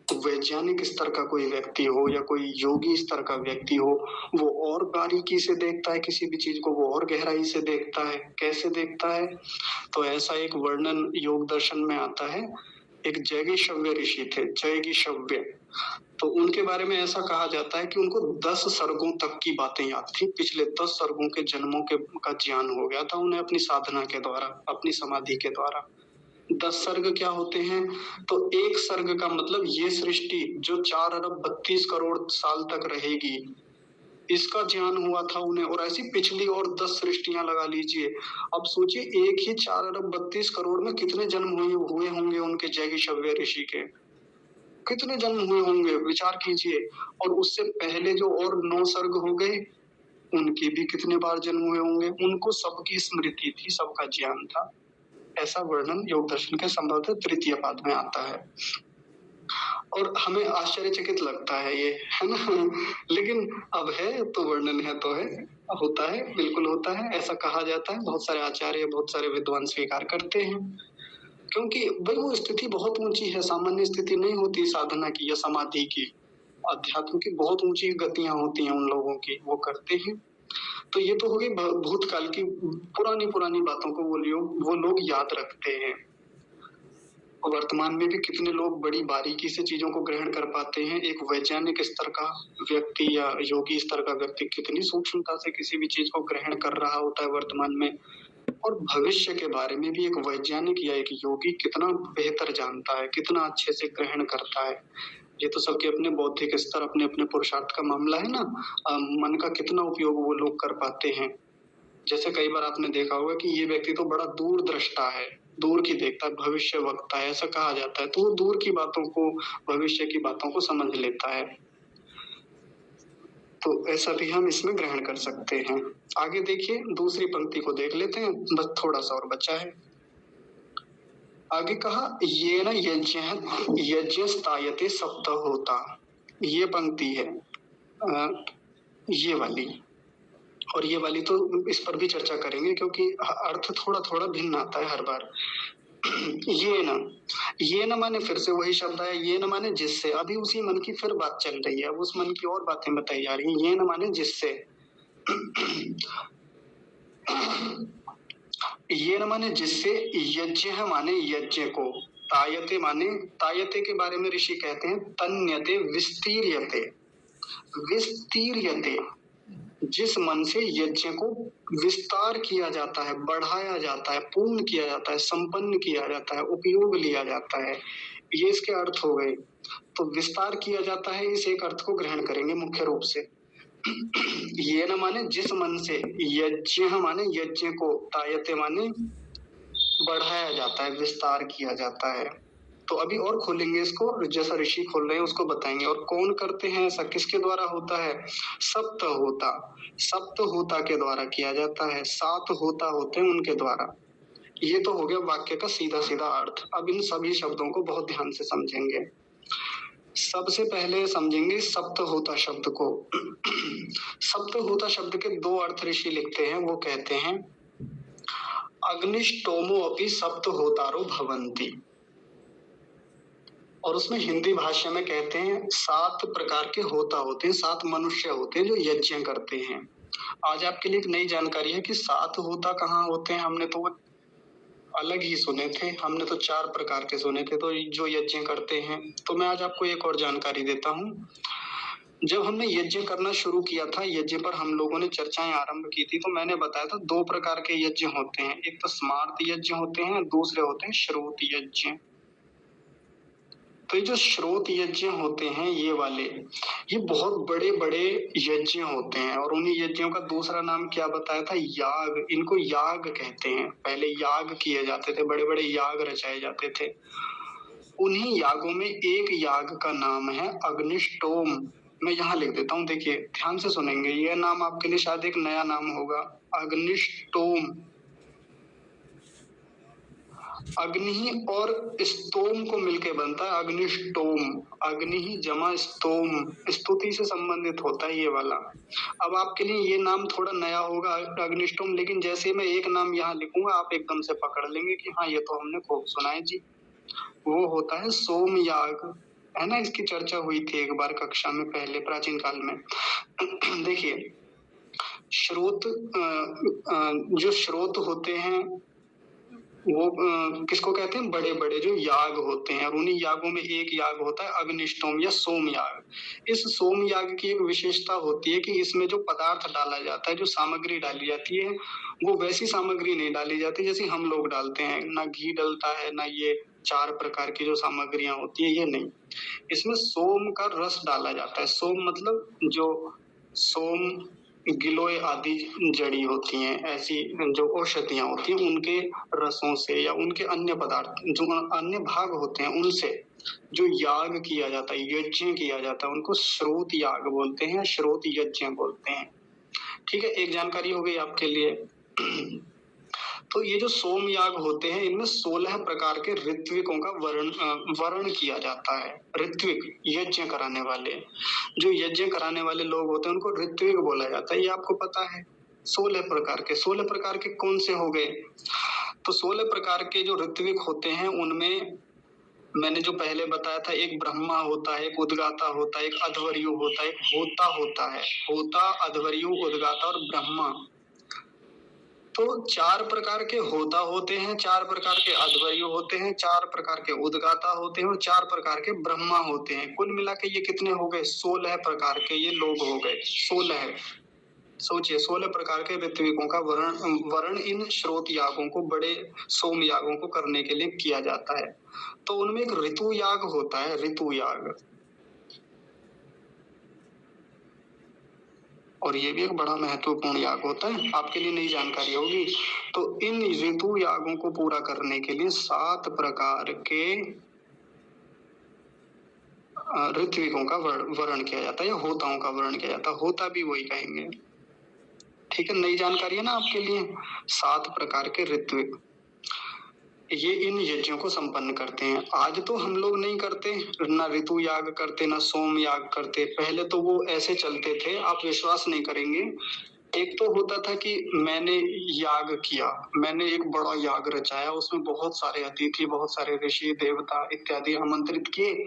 वैज्ञानिक स्तर का कोई व्यक्ति हो या कोई योगी स्तर का व्यक्ति हो, वो और बारीकी से देखता है किसी भी चीज को, वो और गहराई से देखता है। कैसे देखता है? तो ऐसा एक वर्णन योग दर्शन में आता है। एक जैगीशव्य ऋषि थे, जैगीशव्य, तो उनके बारे में ऐसा कहा जाता है कि उनको 10 सर्गों तक की बातें याद थी, पिछले 10 सर्गों के जन्मों के का ज्ञान हो गया था उन्हें अपनी साधना के द्वारा, अपनी समाधि के द्वारा। 10 सर्ग क्या होते हैं? तो एक सर्ग का मतलब ये सृष्टि जो 4 अरब 32 करोड़ साल तक रहेगी, इसका ज्ञान हुआ था उन्हें। और ऐसी पिछली और 10 सृष्टियां लगा लीजिए। अब सोचिए, एक ही 4 अरब 32 करोड़ में कितने जन्म हुए होंगे उनके, जैगीशव्य ऋषि के कितने जन्म हुए होंगे, विचार कीजिए। और उससे पहले जो और 9 सर्ग हो गए, उनके भी कितने बार जन्म हुए होंगे, उनको सबकी स्मृति थी, सबका ज्ञान था। ऐसा वर्णन योग दर्शन के संभवतः तृतीय पाद में आता है। और हमें आश्चर्यचकित लगता है ये, है ना लेकिन अब है तो वर्णन है तो है, होता है, बिल्कुल होता है, ऐसा कहा जाता है। बहुत सारे आचार्य, बहुत सारे विद्वान स्वीकार करते हैं, क्योंकि भाई वो स्थिति बहुत ऊंची है, सामान्य स्थिति नहीं होती साधना की या समाधि की। अध्यात्म की बहुत ऊंची गतियां होती हैं उन लोगों की, वो करते हैं। तो ये तो हो गई भूतकाल की पुरानी पुरानी बातों को वो लोग याद रखते हैं। वर्तमान में भी कितने लोग बड़ी बारीकी से चीजों को ग्रहण कर पाते हैं। एक वैज्ञानिक स्तर का व्यक्ति या योगी स्तर का व्यक्ति कितनी सूक्ष्मता से किसी भी चीज को ग्रहण कर रहा होता है वर्तमान में। और भविष्य के बारे में भी एक वैज्ञानिक या एक योगी कितना बेहतर जानता है, कितना अच्छे से ग्रहण करता है। ये तो सबके अपने बौद्धिक स्तर, अपने अपने पुरुषार्थ का मामला है ना। मन का कितना उपयोग वो लोग कर पाते हैं। जैसे कई बार आपने देखा होगा कि ये व्यक्ति तो बड़ा दूरदृष्टा है, दूर की देखता है, भविष्य वक्ता है, ऐसा कहा जाता है। तो वो दूर की बातों को, भविष्य की बातों को समझ लेता है। तो ऐसा भी हम इसमें ग्रहण कर सकते हैं। आगे देखिए, दूसरी पंक्ति को देख लेते हैं, बस थोड़ा सा और बचा है। आगे कहा, ये न यज्ञस्तायते सप्त होता, ये पंक्ति है ये वाली। और ये वाली तो इस पर भी चर्चा करेंगे, क्योंकि अर्थ थोड़ा थोड़ा भिन्न आता है हर बार। ये न माने फिर से वही शब्द है, ये न माने जिससे। अभी उसी मन की फिर बात चल रही है, अब उस मन की और बातें बताई जा रही हैं। ये न माने जिससे ये न माने जिससे, यज्ञ माने यज्ञ को, तायते माने, तायते के बारे में ऋषि कहते हैं तन्यते विस्तीर्यते, विस्तीर्यते, जिस मन से यज्ञ को विस्तार किया जाता है, बढ़ाया जाता है, पूर्ण किया जाता है, संपन्न किया जाता है, उपयोग लिया जाता है। ये इसके अर्थ हो गए। तो विस्तार किया जाता है, इस एक अर्थ को ग्रहण करेंगे मुख्य रूप से। ये न माने जिस मन से, यज्ञ माने यज्ञ को, तायते माने बढ़ाया जाता है, विस्तार किया जाता है। तो अभी और खोलेंगे इसको, जैसा ऋषि खोल रहे हैं उसको बताएंगे। और कौन करते हैं ऐसा, किसके द्वारा होता है? सप्त होता, सप्त होता के द्वारा किया जाता है, 7 होता होते हैं उनके द्वारा। ये तो हो गया वाक्य का सीधा सीधा अर्थ। अब इन सभी शब्दों को बहुत ध्यान से समझेंगे। सबसे पहले समझेंगे सप्त होता शब्द को। सप्त होता शब्द के 2 अर्थ ऋषि लिखते हैं। वो कहते हैं अग्निष्टोमो अपि सप्त होतारो भवन्ति। और उसमें हिंदी भाषा में कहते हैं 7 प्रकार के होता होते हैं, 7 मनुष्य होते हैं जो यज्ञ करते हैं। आज आपके लिए एक नई जानकारी है कि 7 होता कहाँ होते हैं। हमने तो अलग ही सुने थे, हमने तो 4 प्रकार के सुने थे तो जो यज्ञ करते हैं। तो मैं आज आपको एक और जानकारी देता हूँ। जब हमने यज्ञ करना शुरू किया था, यज्ञ पर हम लोगों ने चर्चाएं आरंभ की थी, तो मैंने बताया था 2 प्रकार के यज्ञ होते हैं। एक तो स्मार्त यज्ञ होते हैं, दूसरे होते हैं श्रोत यज्ञ। तो ये जो श्रोत यज्ञ होते हैं ये वाले, ये बहुत बड़े बड़े यज्ञ होते हैं। और उन्हीं यज्ञों का दूसरा नाम क्या बताया था? याग। इनको याग कहते हैं। पहले याग किए जाते थे, बड़े बड़े याग रचाए जाते थे। उन्हीं यागों में एक याग का नाम है अग्निष्टोम। मैं यहाँ लिख देता हूँ, देखिए ध्यान से सुनेंगे। यह नाम आपके लिए शायद एक नया नाम होगा, अग्निष्टोम। अग्नि और स्तोम को मिलके बनता है अग्निष्टोम। अग्नि जमा स्तोम, स्तुति से संबंधित होता है ये वाला। अब आपके लिए ये नाम थोड़ा नया होगा अग्निष्टोम, लेकिन जैसे मैं एक नाम यहाँ लिखूंगा आप एकदम से पकड़ लेंगे कि हाँ ये तो हमने खूब सुना है जी। वो होता है सोम याग, है ना। इसकी चर्चा हुई थी एक बार कक्षा में पहले, प्राचीन काल में। देखिए श्रोत, जो श्रोत होते हैं वो किसको कहते हैं? बड़े बड़े जो याग होते हैं। और उन्हीं यागों में एक याग होता है अग्निष्टोम या सोम याग। इस सोम याग की एक विशेषता होती है कि इसमें जो पदार्थ डाला जाता है, जो सामग्री डाली जाती है, वो वैसी सामग्री नहीं डाली जाती जैसे हम लोग डालते हैं। ना घी डलता है, ना ये 4 प्रकार की जो सामग्रियां होती है, ये नहीं। इसमें सोम का रस डाला जाता है। सोम मतलब जो सोम, गिलोय आदि जड़ी होती हैं, ऐसी जो औषधियां होती हैं, उनके रसों से या उनके अन्य पदार्थ जो अन्य भाग होते हैं उनसे जो याग किया जाता है, यज्ञ किया जाता है, उनको श्रोत याग बोलते हैं, श्रोत यज्ञ बोलते हैं। ठीक है, एक जानकारी हो गई आपके लिए। तो ये जो सोम याग होते हैं, इनमें 16 प्रकार के ऋत्विकों का वर्ण किया जाता है। ऋत्विक, यज्ञ कराने वाले, जो यज्ञ कराने वाले लोग होते हैं उनको ऋत्विक बोला जाता है। ये आपको पता है। 16 प्रकार के, 16 प्रकार के कौन से हो गए? तो 16 प्रकार के जो ऋत्विक होते हैं उनमें मैंने जो पहले बताया था, एक ब्रह्मा होता है, एक उद्गाता होता है, एक अध्वर्यु होता है, एक होता होता है। होता, अध्वर्यु, उद्गाता और ब्रह्मा। तो 4 प्रकार के होता होते हैं, 4 प्रकार के अध्वर्यु होते हैं, 4 प्रकार के उद्गाता होते हैं और 4 प्रकार के ब्रह्मा होते हैं। कुल मिला के ये कितने हो गए? 16 प्रकार के ये लोग हो गए। 16। सोचिए 16 प्रकार के ऋत्विकों का वर्ण इन श्रोत यागों को, बड़े सोम यागों को करने के लिए किया जाता है। तो उनमें एक ऋतु याग होता है, ऋतु याग। और ये भी एक बड़ा महत्वपूर्ण याग होता है, आपके लिए नई जानकारी होगी। तो इन ऋतु यागों को पूरा करने के लिए 7 प्रकार के ऋत्विकों का वर्ण किया जाता है या होताओं का वर्ण किया जाता है। होता भी वही कहेंगे। ठीक है, नई जानकारी है ना आपके लिए। 7 प्रकार के ऋत्विक ये इन यज्ञों को संपन्न करते हैं। आज तो हम लोग नहीं करते, ना ऋतु याग करते, ना सोम याग करते। पहले तो वो ऐसे चलते थे, आप विश्वास नहीं करेंगे। एक तो होता था कि मैंने याग किया, मैंने एक बड़ा याग रचाया, उसमें बहुत सारे अतिथि, बहुत सारे ऋषि देवता इत्यादि आमंत्रित किए,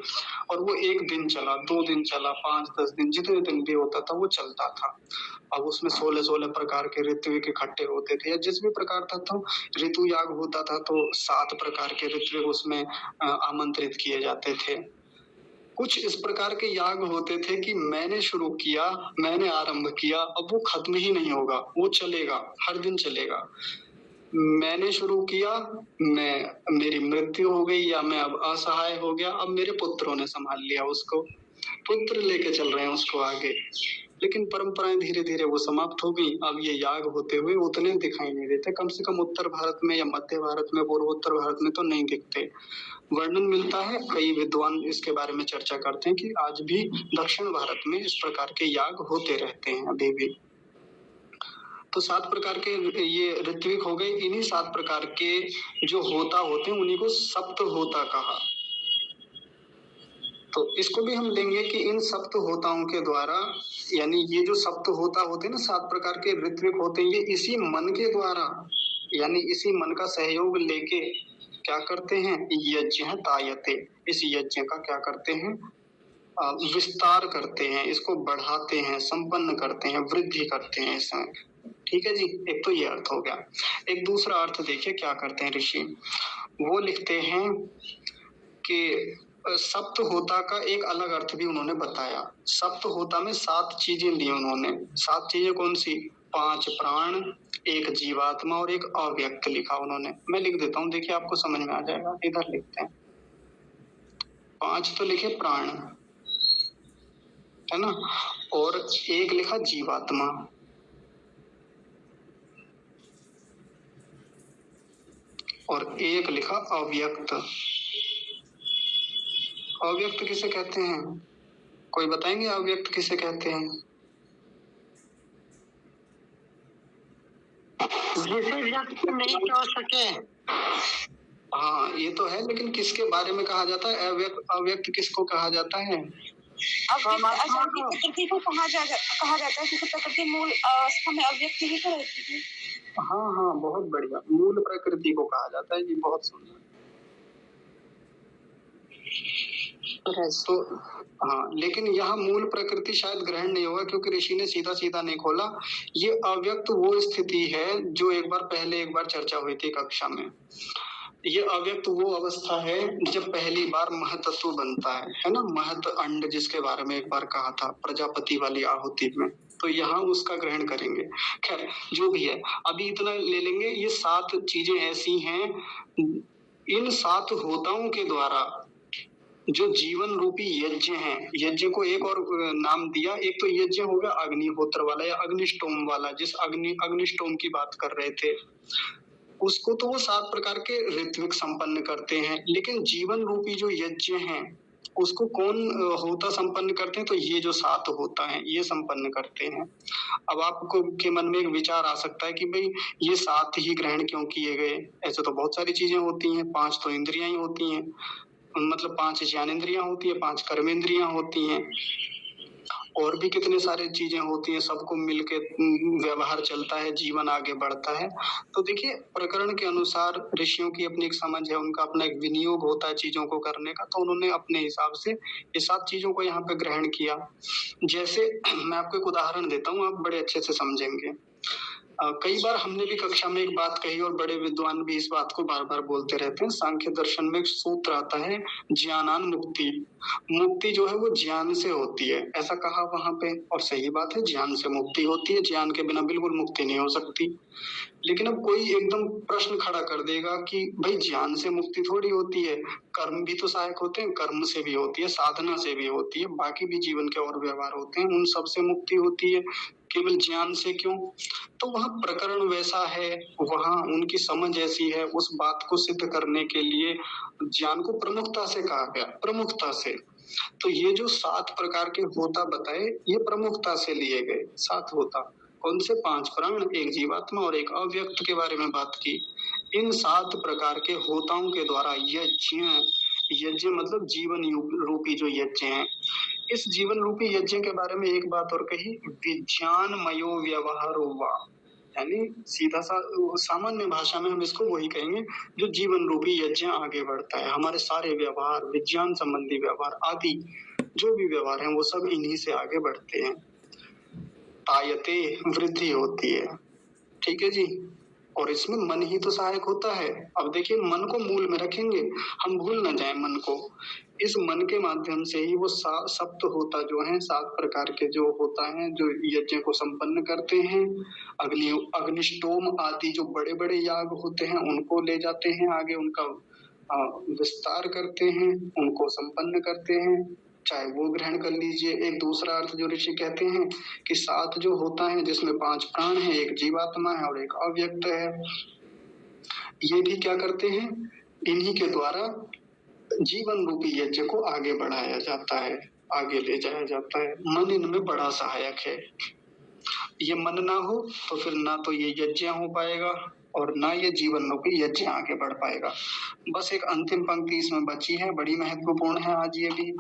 और वो 1 दिन चला, 2 दिन चला, 5-10 दिन, जितने दिन भी होता था वो चलता था। अब उसमें 16-16 प्रकार के ऋत्विक इकट्ठे होते थे, या जिस भी प्रकार था। तो ऋतु याग होता था तो 7 प्रकार के ऋत्विक उसमें आमंत्रित किए जाते थे। कुछ इस प्रकार के याग होते थे कि मैंने शुरू किया, मैंने आरंभ किया, अब वो खत्म ही नहीं होगा, वो चलेगा, हर दिन चलेगा। मैंने शुरू किया, मेरी मृत्यु हो गई या मैं अब असहाय हो गया, अब मेरे पुत्रों ने संभाल लिया उसको, पुत्र लेके चल रहे हैं उसको आगे। लेकिन परंपराएं धीरे धीरे वो समाप्त हो गई। अब ये याग होते हुए उतने दिखाई नहीं देते, कम से कम उत्तर भारत में या मध्य भारत में, पूर्वोत्तर भारत में तो नहीं दिखते। वर्णन मिलता है, कई विद्वान इसके बारे में चर्चा करते हैं कि आज भी दक्षिण भारत में इस प्रकार के याग होते रहते हैं अभी भी। तो 7 प्रकार के ये ऋत्विक हो गए। इन्हीं 7 प्रकार के जो होता होते हैं उन्हीं को सप्त होता कहा। तो इसको भी हम लेंगे कि इन सप्त होताओं के द्वारा, यानी ये जो सप्त होता होते हैं ना, 7 प्रकार के ऋत्विक होते हैं, ये इसी मन के द्वारा, यानी इसी मन का सहयोग लेके क्या करते हैं, यज्ञ तायते, इस यज्ञ का क्या करते हैं, विस्तार करते हैं, इसको बढ़ाते हैं, संपन्न करते हैं, वृद्धि करते हैं इसमें। ठीक है जी, एक तो ये अर्थ हो गया। एक दूसरा अर्थ देखिए क्या करते हैं ऋषि, वो लिखते हैं कि सप्त होता का एक अलग अर्थ भी उन्होंने बताया। सप्त होता में 7 चीजें ली उन्होंने। 7 चीजें कौन सी, 5 प्राण, 1 जीवात्मा और 1 अव्यक्त लिखा उन्होंने। मैं लिख देता हूँ, देखिए आपको समझ में आ जाएगा। इधर लिखते हैं, 5 तो लिखे प्राण, है ना, और 1 लिखा जीवात्मा, और 1 लिखा अव्यक्त। अव्यक्त किसे कहते हैं, कोई बताएंगे अव्यक्त किसे कहते हैं? जिसे व्यक्त नहीं कर सके। हाँ ये तो है, लेकिन किसके बारे में कहा जाता है अव्यक्त? अव्यक्त किसको कहा जाता है? प्रकृति को कहा जाता है, क्योंकि प्रकृति मूल अवस्था में अव्यक्त ही तो रहती है। हाँ हाँ, बहुत बढ़िया, मूल प्रकृति को कहा जाता है जी, बहुत सुंदर। तो हाँ, लेकिन यहाँ मूल प्रकृति शायद ग्रहण नहीं होगा, क्योंकि ऋषि ने सीधा सीधा नहीं खोला। ये अव्यक्त वो स्थिति है जो एक बार चर्चा हुई थी कक्षा में। ये अव्यक्त वो अवस्था है जब पहली बार महतत्व बनता है ना, महत अंड, जिसके बारे में एक बार कहा था प्रजापति वाली आहुति में। तो यहाँ उसका ग्रहण करेंगे। खैर जो भी है, अभी इतना ले लेंगे। ये 7 चीजें ऐसी हैं, इन 7 होताओं के द्वारा जो जीवन रूपी यज्ञ है, यज्ञ को एक और नाम दिया। एक तो यज्ञ हो गया अग्निहोत्र वाला या अग्निष्टोम वाला, जिस अग्निष्टोम की बात कर रहे थे, उसको तो वो 7 प्रकार के ऋत्विक संपन्न करते हैं। लेकिन जीवन रूपी जो यज्ञ है उसको कौन होता संपन्न करते हैं? तो ये जो 7 होता है ये संपन्न करते हैं। अब आपको के मन में एक विचार आ सकता है कि भाई ये 7 ही ग्रहण क्यों किए गए? ऐसे तो बहुत सारी चीजें होती हैं, 5 तो इंद्रियां ही होती हैं, मतलब 5 ज्ञानेंद्रियां होती है, 5 कर्मेंद्रियां होती हैं, और भी कितने सारे चीजें होती हैं, सबको मिलके व्यवहार चलता है, जीवन आगे बढ़ता है। तो देखिए प्रकरण के अनुसार ऋषियों की अपनी एक समझ है, उनका अपना एक विनियोग होता है चीजों को करने का, तो उन्होंने अपने हिसाब से ये 7 चीजों को यहाँ पे ग्रहण किया। जैसे मैं आपको एक उदाहरण देता हूँ, आप बड़े अच्छे से समझेंगे। कई बार हमने भी कक्षा में एक बात कही और बड़े विद्वान भी इस बात को बार बार बोलते रहते हैं। सांख्य दर्शन में एक सूत्र आता है, ज्ञानान मुक्ति। मुक्ति जो है वो ज्ञान से होती है, ऐसा कहा वहां पे, और सही बात है, ज्ञान से मुक्ति होती है, ज्ञान के बिना बिल्कुल मुक्ति नहीं हो सकती। लेकिन अब कोई एकदम प्रश्न खड़ा कर देगा कि भाई ज्ञान से मुक्ति थोड़ी होती है, कर्म भी तो सहायक होते हैं, कर्म से भी होती है, साधना से भी होती है, बाकी भी जीवन के और व्यवहार होते हैं, उन सब से मुक्ति होती है, केवल ज्ञान से क्यों? तो वहाँ प्रकरण वैसा है, वहाँ उनकी समझ ऐसी है, उस बात को सिद्ध करने के लिए ज्ञान को प्रमुखता से कहा गया, प्रमुखता से। तो ये जो 7 प्रकार के होता बताए, ये प्रमुखता से लिए गए 7 होता। कौन से? 5 प्राण, 1 जीवात्मा और 1 अव्यक्त के बारे में बात की। इन 7 प्रकार के होताओं के द्वारा यज्ञ, यज्ञ मतलब जीवन रूपी जो यज्ञ है, इस जीवन रूपी यज्ञ के बारे में एक बात और कही, विज्ञानमयो व्यवहारो वा, यानी सीधा सा सामान्य भाषा में हम इसको वही कहेंगे, जो जीवन रूपी यज्ञ आगे बढ़ता है। हमारे सारे व्यवहार, विज्ञान संबंधी व्यवहार आदि जो भी व्यवहार हैं वो सब इन्हीं से आगे बढ़ते हैं। तायते, वृद्धि होती है। ठीक है जी। और इसमें मन ही तो सहायक होता है। अब देखिए मन को मूल में रखेंगे, हम भूल ना जाए मन को। इस मन के माध्यम से ही वो सप्त होता जो है, 7 प्रकार के जो होता है जो यज्ञ को संपन्न करते हैं। अग्निष्टोम आदि जो बड़े बड़े याग होते हैं उनको ले जाते हैं आगे, उनका विस्तार करते हैं, उनको संपन्न करते हैं। चाहे वो ग्रहण कर लीजिए। एक दूसरा अर्थ जो ऋषि कहते हैं कि 7 जो होता है जिसमें 5 प्राण है, एक जीवात्मा है और एक अव्यक्त है। ये भी क्या करते हैं, इन्हीं के द्वारा जीवन रूपी यज्ञ को आगे बढ़ाया जाता है, आगे ले जाया जाता है। मन इनमें बड़ा सहायक है। ये मन ना हो तो फिर ना तो ये यज्ञ हो पाएगा और ना ये जीवन रूपी यज्ञ आगे बढ़ पाएगा। बस एक अंतिम पंक्ति इसमें बची है, बड़ी महत्वपूर्ण है आज ये भी।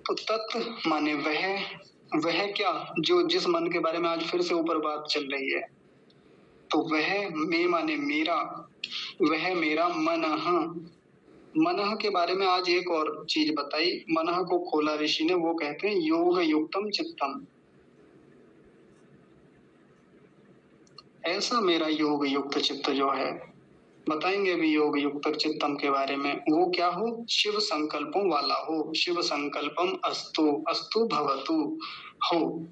तो तत्व माने वह क्या, जो जिस मन के बारे में आज फिर से ऊपर बात चल रही है। तो वह में माने मेरा, वह मेरा मनः के बारे में आज एक और चीज बताई। मनः को खोला ऋषि ने, वो कहते हैं योग युक्तम चित्तम। ऐसा मेरा योग युक्त चित्त जो है, बताएंगे भी योग युक्त चित्तम के बारे में। वो क्या हो, शिव संकल्पों वाला हो। शिव संकल्पम अस्तु अस्तु भवतु हो।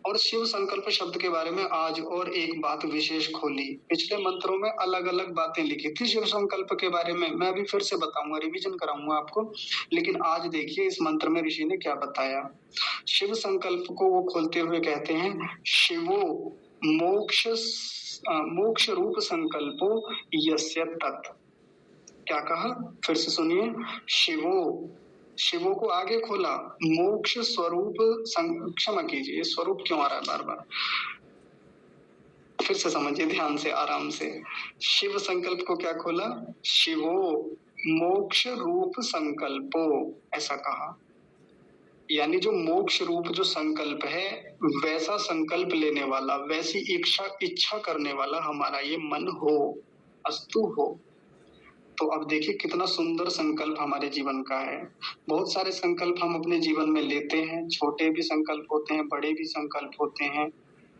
और शिव संकल्प शब्द के बारे में आज और एक बात विशेष खोली। पिछले मंत्रों में अलग अलग बातें लिखी थी शिव संकल्प के बारे में, मैं अभी फिर से बताऊंगा, रिवीजन कराऊंगा आपको। लेकिन आज देखिए इस मंत्र में ऋषि ने क्या बताया। शिव संकल्प को वो खोलते हुए कहते हैं, शिवो मोक्ष रूप संकल्पो यस्य तत्। क्या कहा, फिर से सुनिए। शिवो को आगे खोला, मोक्ष स्वरूप क्षमा कीजिए, स्वरूप क्यों आ रहा है बार बार, फिर से समझिए ध्यान से आराम से। शिव संकल्प को क्या खोला, शिवो मोक्ष रूप संकल्पो, ऐसा कहा। यानी जो मोक्ष रूप जो संकल्प है, वैसा संकल्प लेने वाला, वैसी इच्छा करने वाला हमारा ये मन हो, अस्तु हो। तो अब देखिए कितना सुंदर संकल्प हमारे जीवन का है। बहुत सारे संकल्प हम अपने जीवन में लेते हैं, छोटे भी संकल्प होते हैं, बड़े भी संकल्प होते हैं।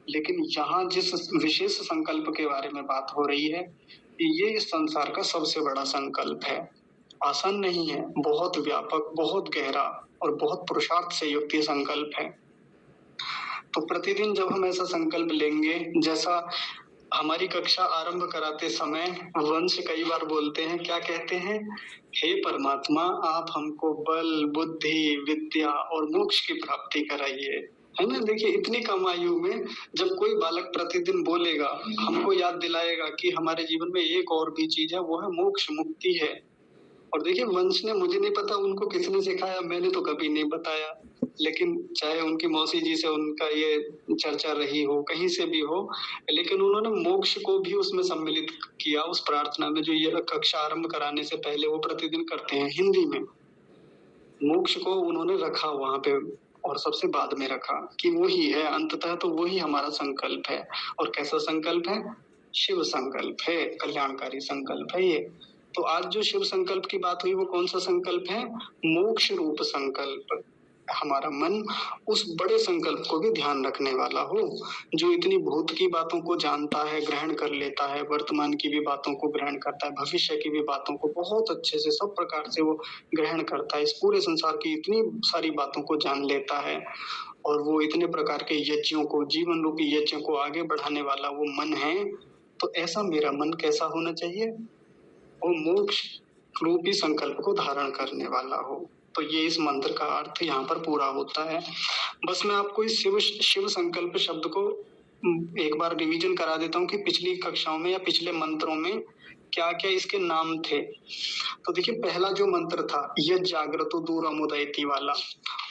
लेकिन यहाँ जिस विशेष संकल्प के बारे में बात हो रही है, ये इस संसार का सबसे बड़ा संकल्प है। आसान नहीं है, बहुत व्यापक, बहुत गहरा और बहुत पुरुषार्थ से युक्त ये संकल्प है। तो प्रतिदिन जब हम ऐसा संकल्प लेंगे, जैसा हमारी कक्षा आरंभ कराते समय वंश कई बार बोलते हैं, क्या कहते हैं, हे परमात्मा आप हमको बल, बुद्धि, विद्या और मोक्ष की प्राप्ति कराइए, है ना। देखिए इतनी कम आयु में जब कोई बालक प्रतिदिन बोलेगा, हमको याद दिलाएगा कि हमारे जीवन में एक और भी चीज है, वो है मोक्ष, मुक्ति है। और देखिए वंश ने, मुझे नहीं पता उनको किसने सिखाया, मैंने तो कभी नहीं बताया, लेकिन चाहे उनकी मौसी जी से उनका ये चर्चा रही हो, कहीं से भी हो, लेकिन उन्होंने मोक्ष को भी उसमें सम्मिलित किया, उस प्रार्थना में जो ये कक्षा आरंभ कराने से पहले वो प्रतिदिन करते हैं हिंदी में। मोक्ष को उन्होंने रखा वहां पे और सबसे बाद में रखा कि वही है अंततः, तो वही हमारा संकल्प है। और कैसा संकल्प है, शिव संकल्प है, कल्याणकारी संकल्प है ये। तो आज जो शिव संकल्प की बात हुई वो कौन सा संकल्प है, मोक्ष रूप संकल्प। हमारा मन उस बड़े संकल्प को भी ध्यान रखने वाला हो, जो इतनी भूत की बातों को जानता है, ग्रहण कर लेता है, वर्तमान की भी बातों को ग्रहण करता है, भविष्य की भी बातों को बहुत अच्छे से सब प्रकार से वो ग्रहण करता है, इस पूरे संसार की इतनी सारी बातों को जान लेता है। और वो इतने प्रकार के यज्ञों को, जीवन रूपी यज्ञों को आगे बढ़ाने वाला वो मन है। तो ऐसा मेरा मन कैसा होना चाहिए, वो मोक्ष रूपी संकल्प को धारण करने वाला हो। तो ये इस मंत्र का अर्थ यहाँ पर पूरा होता है। बस मैं आपको इस शिव संकल्प शब्द को एक बार रिवीजन करा देता हूँ कि पिछली कक्षाओं में या पिछले मंत्रों में क्या क्या इसके नाम थे। तो देखिए पहला जो मंत्र था, यह जागृतो दूरमुदयति वाला,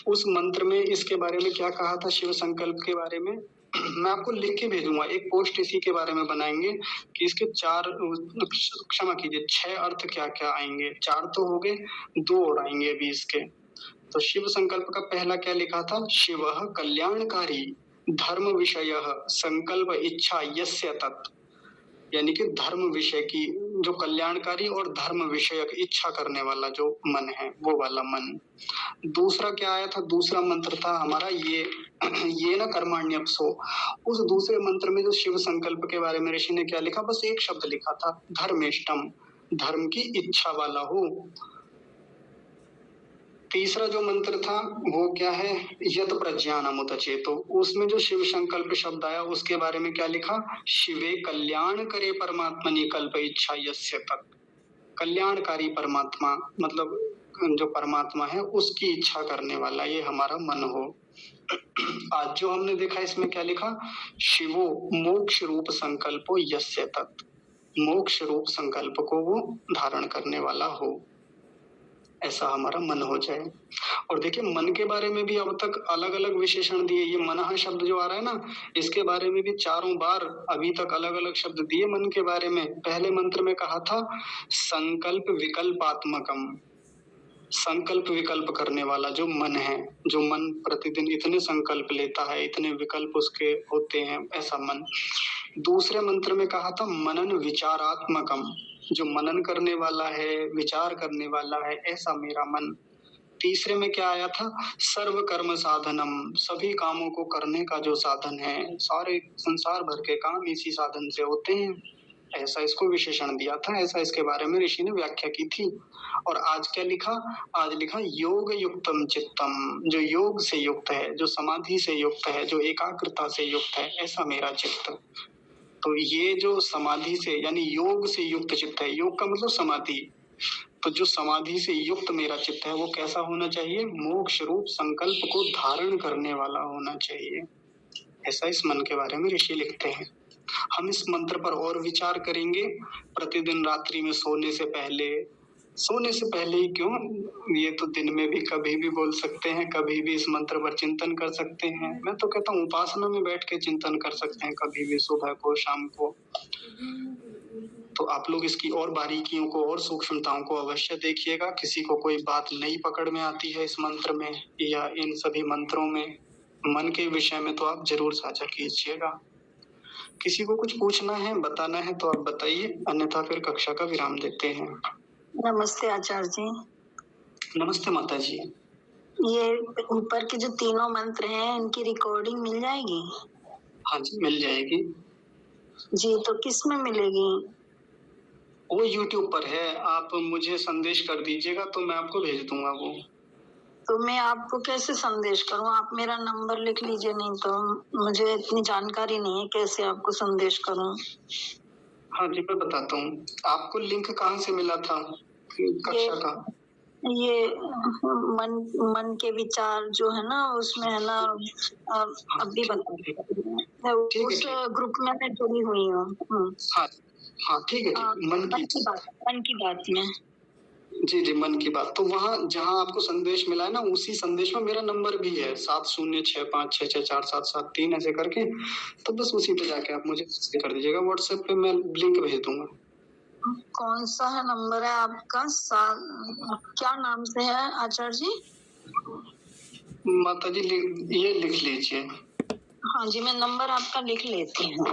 उस मंत्र में इसके बारे में क्या कहा था, शिव संकल्प के बारे में। मैं आपको लिख के भेजूंगा, एक पोस्ट इसी के बारे में बनाएंगे कि इसके 4, क्षमा कीजिए 6 अर्थ क्या क्या आएंगे। 4 तो हो गए, 2 और आएंगे अभी इसके। तो शिव संकल्प का पहला क्या लिखा था, शिवः कल्याणकारी धर्म विषयः संकल्प इच्छा यस्य तत्। यानी कि धर्म विषय की जो कल्याणकारी और धर्म विषयक इच्छा करने वाला जो मन है, वो वाला मन। दूसरा क्या आया था? दूसरा मंत्र था हमारा ये न कर्माण्यप्सो। उस दूसरे मंत्र में जो शिव संकल्प के बारे में ऋषि ने क्या लिखा? बस एक शब्द लिखा था, धर्मेष्टम, धर्म की इच्छा वाला हो। तीसरा जो मंत्र था वो क्या है? यत प्रज्ञानमुदचेतो। उसमें जो शिव संकल्प शब्द आया उसके बारे में क्या लिखा? शिवे कल्याण करे परमात्मनि कल्प इच्छा यस्य तत्। कल्याणकारी परमात्मा मतलब जो परमात्मा है उसकी इच्छा करने वाला ये हमारा मन हो। आज जो हमने देखा इसमें क्या लिखा? शिवो मोक्ष रूप संकल्पो यस्य तत्। मोक्ष रूप संकल्प को वो धारण करने वाला हो, ऐसा हमारा मन हो जाए। और देखिए मन के बारे में भी अब तक अलग अलग विशेषण दिए। ये मनः शब्द जो आ रहा है ना, इसके बारे में भी 4 बार अभी तक अलग अलग शब्द दिए मन के बारे में। पहले मंत्र में कहा था संकल्प विकल्पात्मकम, संकल्प विकल्प करने वाला जो मन है, जो मन प्रतिदिन इतने संकल्प लेता है, इतने विकल्प उसके होते हैं, ऐसा मन। दूसरे मंत्र में कहा था मनन विचारात्मकम, जो मनन करने वाला है, विचार करने वाला है, ऐसा मेरा मन। तीसरे में क्या आया था? सर्व कर्म साधनम, सभी कामों को करने का जो साधन है, सारे संसार भर के काम इसी साधन से होते हैं, ऐसा इसको विशेषण दिया था। ऐसा इसके बारे में ऋषि ने व्याख्या की थी। और आज क्या लिखा? आज लिखा योग युक्तम चित्तम, जो योग से युक्त है, जो समाधि से युक्त है, जो एकाग्रता से युक्त है, ऐसा मेरा चित्त। तो ये जो समाधि से यानी योग से युक्त चित्त है, योग का मतलब समाधि, तो जो समाधि से युक्त मेरा चित्त है वो कैसा होना चाहिए? मोक्ष रूप संकल्प को धारण करने वाला होना चाहिए, ऐसा इस मन के बारे में ऋषि लिखते हैं। हम इस मंत्र पर और विचार करेंगे प्रतिदिन रात्रि में सोने से पहले ही क्यों, ये तो दिन में भी कभी भी बोल सकते हैं, कभी भी इस मंत्र पर चिंतन कर सकते हैं। मैं तो कहता हूँ उपासना में बैठ के चिंतन कर सकते हैं, कभी भी, सुबह को, शाम को। तो आप लोग इसकी और बारीकियों को और सूक्ष्मताओं को अवश्य देखिएगा। किसी को कोई बात नई पकड़ में आती है इस मंत्र में या इन सभी मंत्रों में, मन के विषय में, तो आप जरूर साझा कीजिएगा। किसी को कुछ पूछना है, बताना है तो आप बताइए, अन्यथा फिर कक्षा का विराम देते हैं। नमस्ते आचार्य जी। नमस्ते माता जी। ये ऊपर के जो तीनों मंत्र हैं इनकी रिकॉर्डिंग मिल जाएगी? हाँ जी, मिल जाएगी जी। तो किस में मिलेगी? वो YouTube पर है, आप मुझे संदेश कर दीजिएगा तो मैं आपको भेज दूंगा वो। तो मैं आपको कैसे संदेश करूं? आप मेरा नंबर लिख लीजिए, नहीं तो मुझे इतनी जानकारी नहीं है कैसे आपको संदेश करूं। हाँ जी, मैं बताता हूँ। आपको लिंक कहाँ से मिला था कक्षा का? ये मन के विचार जो है ना, उसमें है ना, अभी बता, उस ग्रुप में मैं जुड़ी हुई हूँ। हाँ ठीक है, मन की बात में। जी, मन की बात। तो वहाँ जहाँ आपको संदेश मिला है ना, उसी संदेश में मेरा नंबर भी है, 7065664773 ऐसे करके। तो बस उसी पे जाके आप मुझे कर दीजिएगा, व्हाट्सएप पे मैं लिंक भेज दूंगा। कौन सा है नंबर है आपका? क्या नाम से है आचार्य जी? माता जी ये लिख लीजिए। हाँ जी, मैं नंबर आपका लिख लेती हूँ।